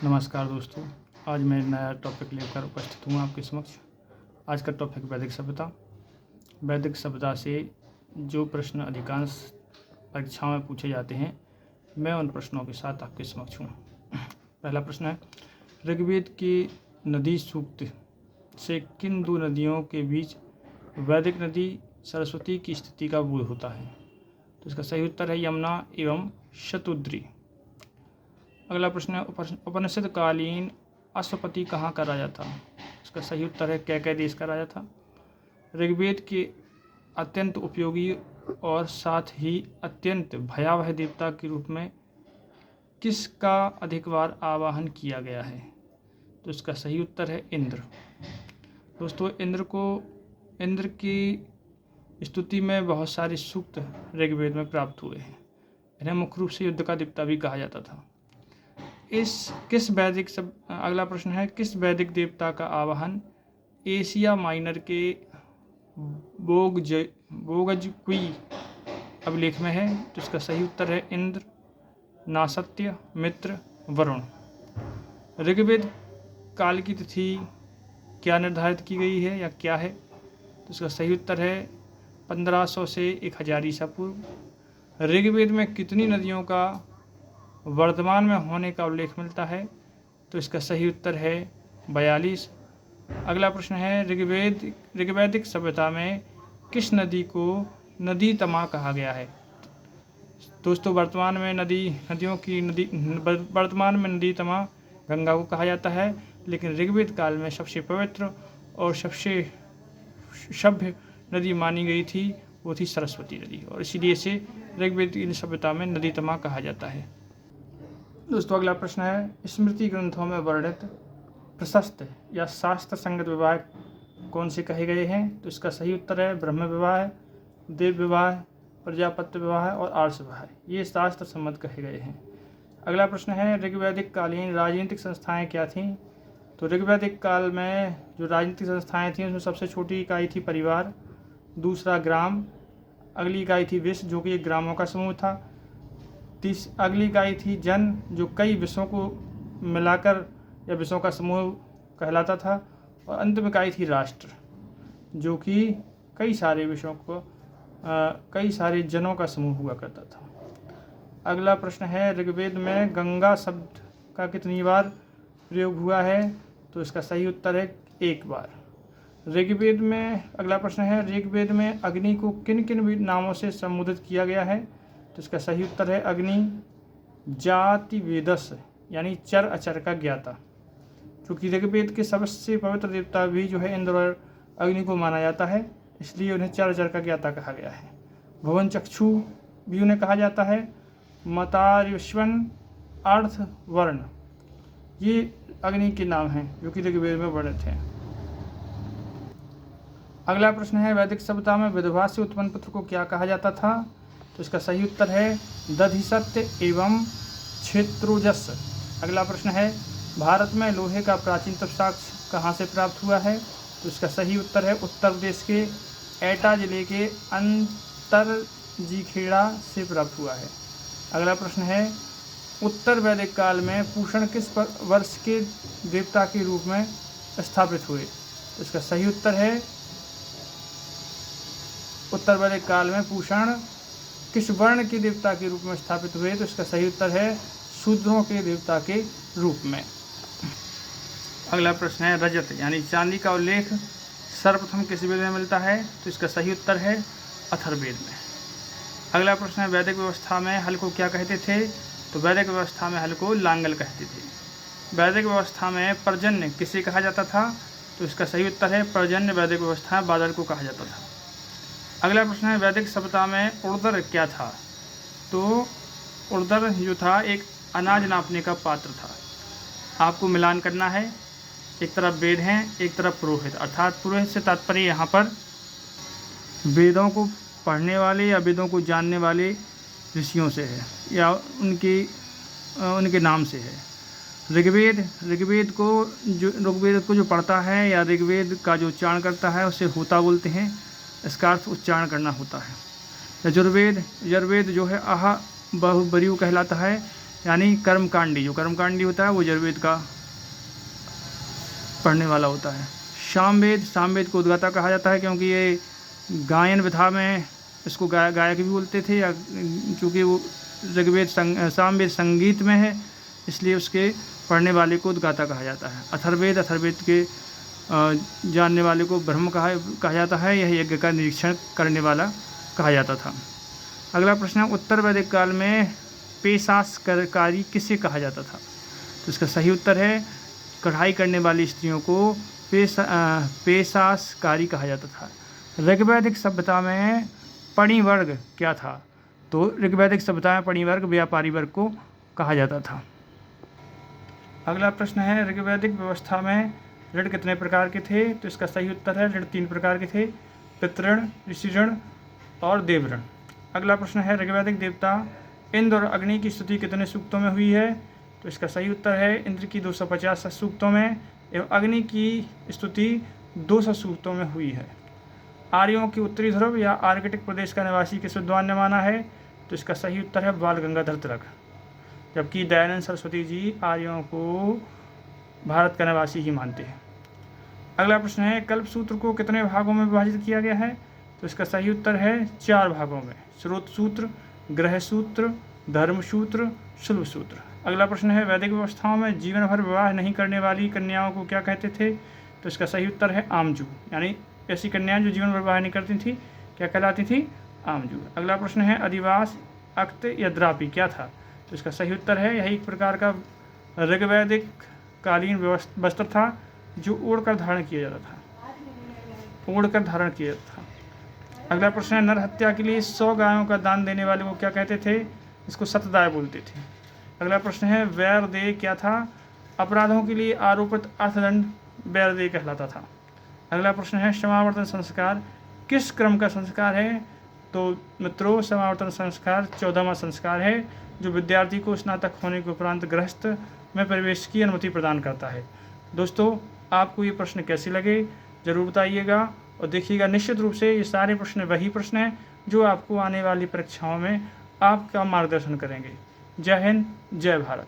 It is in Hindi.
नमस्कार दोस्तों, आज मैं नया टॉपिक लेकर उपस्थित हूँ आपके समक्ष। आज का टॉपिक वैदिक सभ्यता। वैदिक सभ्यता से जो प्रश्न अधिकांश परीक्षाओं में पूछे जाते हैं, मैं उन प्रश्नों के साथ आपके समक्ष हूँ। पहला प्रश्न है, ऋग्वेद की नदी सूक्त से किन दो नदियों के बीच वैदिक नदी सरस्वती की स्थिति का बोध होता है? तो इसका सही उत्तर है यमुना एवं शतुद्री। अगला प्रश्न है, उपनिषद कालीन अश्वपति कहाँ का राजा था? इसका सही उत्तर है कैकय देश का राजा था। ऋग्वेद के अत्यंत उपयोगी और साथ ही अत्यंत भयावह देवता के रूप में किसका अधिक बार आवाहन किया गया है? तो इसका सही उत्तर है इंद्र। दोस्तों, इंद्र की स्तुति में बहुत सारे सूक्त ऋग्वेद में प्राप्त हुए हैं। इन्हें मुख्य रूप से युद्ध का देवता भी कहा जाता था। अगला प्रश्न है, किस वैदिक देवता का आवाहन एशिया माइनर के बोगजक्वी अभिलेख में है? तो इसका सही उत्तर है इंद्र, नासत्य, मित्र, वरुण। ऋग्वेद काल की तिथि क्या निर्धारित की गई है या क्या है? तो इसका सही उत्तर है 1500 से 1000 ईसा पूर्व। ऋग्वेद में कितनी नदियों का वर्तमान में होने का उल्लेख मिलता है? तो इसका सही उत्तर है 42। अगला प्रश्न है, ऋग्वैदिक सभ्यता में किस नदी को नदी तमा कहा गया है? दोस्तों, वर्तमान में नदी तमा गंगा को कहा जाता है, लेकिन ऋग्वेद काल में सबसे पवित्र और सबसे सभ्य नदी मानी गई थी वो थी सरस्वती नदी, और इसीलिए इसे ऋग्वेद सभ्यता में नदी तमा कहा जाता है। दोस्तों, अगला प्रश्न है, स्मृति ग्रंथों में वर्णित प्रशस्त या शास्त्र संगत विवाह कौन से कहे गए हैं? तो इसका सही उत्तर है ब्रह्म विवाह, देव विवाह, प्रजापत्य विवाह और आर्ष विवाह। ये शास्त्र सम्मत कहे गए हैं। अगला प्रश्न है, ऋग्वैदिक कालीन राजनीतिक संस्थाएं क्या थीं? तो ऋग्वैदिक काल में जो राजनीतिक संस्थाएं थीं उसमें सबसे छोटी इकाई थी परिवार, दूसरा ग्राम, अगली इकाई थी विश्व जो कि एक ग्रामों का समूह था, अगली इकाई थी जन जो कई विषयों को मिलाकर या विषयों का समूह कहलाता था, और अंतिम इकाई थी राष्ट्र जो कि कई सारे जनों का समूह हुआ करता था। अगला प्रश्न है, ऋग्वेद में गंगा शब्द का कितनी बार प्रयोग हुआ है? तो इसका सही उत्तर है 1 बार। अगला प्रश्न है, ऋग्वेद में अग्नि को किन किन नामों से संबोधित किया गया है? तो इसका सही उत्तर है अग्नि, जाति वेदस यानी चर अचर का ज्ञाता, क्योंकि ऋग्वेद के सबसे पवित्र देवता भी जो है इंद्र और अग्नि को माना जाता है, इसलिए उन्हें चर अचर का ज्ञाता कहा गया है। भुवन चक्षु भी उन्हें कहा जाता है। मतार्यश्वन, अर्थ, वर्ण, ये अग्नि के नाम हैं जो कि ऋग्वेद में वर्णित हैं। अगला प्रश्न है, वैदिक सभ्यता में विधवा से उत्पन्न पुत्र को क्या कहा जाता था? तो इसका सही उत्तर है दधिसत्य एवं क्षेत्रोजस। अगला प्रश्न है, भारत में लोहे का प्राचीनतम साक्ष्य कहाँ से प्राप्त हुआ है? तो इसका सही उत्तर है उत्तर प्रदेश के एटा जिले के अंतरजीखेड़ा से प्राप्त हुआ है। अगला प्रश्न है, उत्तर वैदिक काल में पूषण किस वर्ष के देवता के रूप में स्थापित हुए? तो इसका सही उत्तर है उत्तर वैदिक काल में पूषण किस वर्ण के देवता के रूप में स्थापित हुए? तो इसका सही उत्तर है शूद्रों के देवता के रूप में। अगला प्रश्न है, रजत यानी चांदी का उल्लेख सर्वप्रथम किस वेद में मिलता है? तो इसका सही उत्तर है अथर्ववेद में। अगला प्रश्न है, वैदिक व्यवस्था में हल को क्या कहते थे? तो वैदिक व्यवस्था में हल को लांगल कहते थे। वैदिक व्यवस्था में पर्जन्य किसे कहा जाता था? तो इसका सही उत्तर है पर्जन्य वैदिक व्यवस्था बादल को कहा जाता था। अगला प्रश्न है, वैदिक सभ्यता में उर्दर क्या था? तो उर्दर जो था एक अनाज नापने का पात्र था। आपको मिलान करना है, एक तरफ वेद हैं, एक तरफ पुरोहित, अर्थात पुरोहित से तात्पर्य यहाँ पर वेदों को पढ़ने वाले या वेदों को जानने वाले ऋषियों से है या उनके नाम से है। ऋग्वेद को जो पढ़ता है या ऋग्वेद का जो उच्चारण करता है उसे होता बोलते हैं, इसका अर्थ उच्चारण करना होता है। यजुर्वेद जो है आह बहुबरीयु कहलाता है। यानी कर्मकांडी, जो कर्मकांडी होता है वो यजुर्वेद का पढ़ने वाला होता है। सामवेद को उद्गाता कहा जाता है क्योंकि ये गायन विधा में इसको गायक भी बोलते थे, या चूँकि वो सामवेद संगीत में है इसलिए उसके पढ़ने वाले को उद्गाता कहा जाता है। अथर्ववेद के जानने वाले को ब्रह्म कहा जाता है, यह यज्ञ का निरीक्षण करने वाला कहा जाता था। अगला प्रश्न है, उत्तर वैदिक काल में पेशासकारी किसे कहा जाता था? तो इसका सही उत्तर है कढ़ाई करने वाली स्त्रियों को पेशासकारी कहा जाता था। ऋग्वैदिक सभ्यता में पणिवर्ग क्या था? तो ऋग्वैदिक सभ्यता में पणिवर्ग व्यापारी वर्ग को कहा जाता था। अगला प्रश्न है, ऋग्वैदिक व्यवस्था में ऋण कितने प्रकार के थे? तो इसका सही उत्तर है ऋण 3 प्रकार के थे, पितृण, ऋषि ऋण और देव ऋण। अगला प्रश्न है, ऋग्वैदिक देवता इंद्र और अग्नि की स्तुति कितने सूक्तों में हुई है? तो इसका सही उत्तर है इंद्र की 250 सूक्तों में एवं अग्नि की स्तुति 200 सूक्तों में हुई है। आर्यों के उत्तरी ध्रुव या आर्कटिक प्रदेश का निवासी किस विद्वान ने माना है? तो इसका सही उत्तर है बाल गंगाधर तिलक, जबकि दयानंद सरस्वती जी आर्यों को भारत का निवासी ही मानते हैं। अगला प्रश्न है, कल्पसूत्र को कितने भागों में विभाजित किया गया है? तो इसका सही उत्तर है 4 भागों में, स्रोत सूत्र, ग्रह सूत्र, धर्म सूत्र, शुल्ब सूत्र। अगला प्रश्न है, वैदिक व्यवस्थाओं में जीवन भर विवाह नहीं करने वाली कन्याओं को क्या कहते थे? तो इसका सही उत्तर है आमजू, यानी ऐसी कन्याएं जो जीवन भर विवाह नहीं करती थी क्या कहलाती थी? आमजू। अगला प्रश्न है, अधिवास, अक्त या द्रापी क्या था? तो इसका सही उत्तर है यही एक प्रकार का ऋग्वैदिक कालीन वस्त्र था जो ओढ़कर धारण किया जाता था। अगला प्रश्न है, नर हत्या के लिए 100 गायों का दान देने वाले को क्या कहते थे? इसको सतदाय बोलते थे। अगला प्रश्न है, वैरदेय क्या था? अपराधों के लिए आरोपित अर्थदंड वैरदेय कहलाता था। अगला प्रश्न है, समावर्तन संस्कार किस क्रम का संस्कार है? तो मित्रों, समावर्तन संस्कार 14वां संस्कार है जो विद्यार्थी को स्नातक होने के उपरांत गृहस्थ में प्रवेश की अनुमति प्रदान करता है। दोस्तों, आपको ये प्रश्न कैसे लगे ज़रूर बताइएगा और देखिएगा, निश्चित रूप से ये सारे प्रश्न वही प्रश्न हैं जो आपको आने वाली परीक्षाओं में आपका मार्गदर्शन करेंगे। जय हिंद, जय भारत।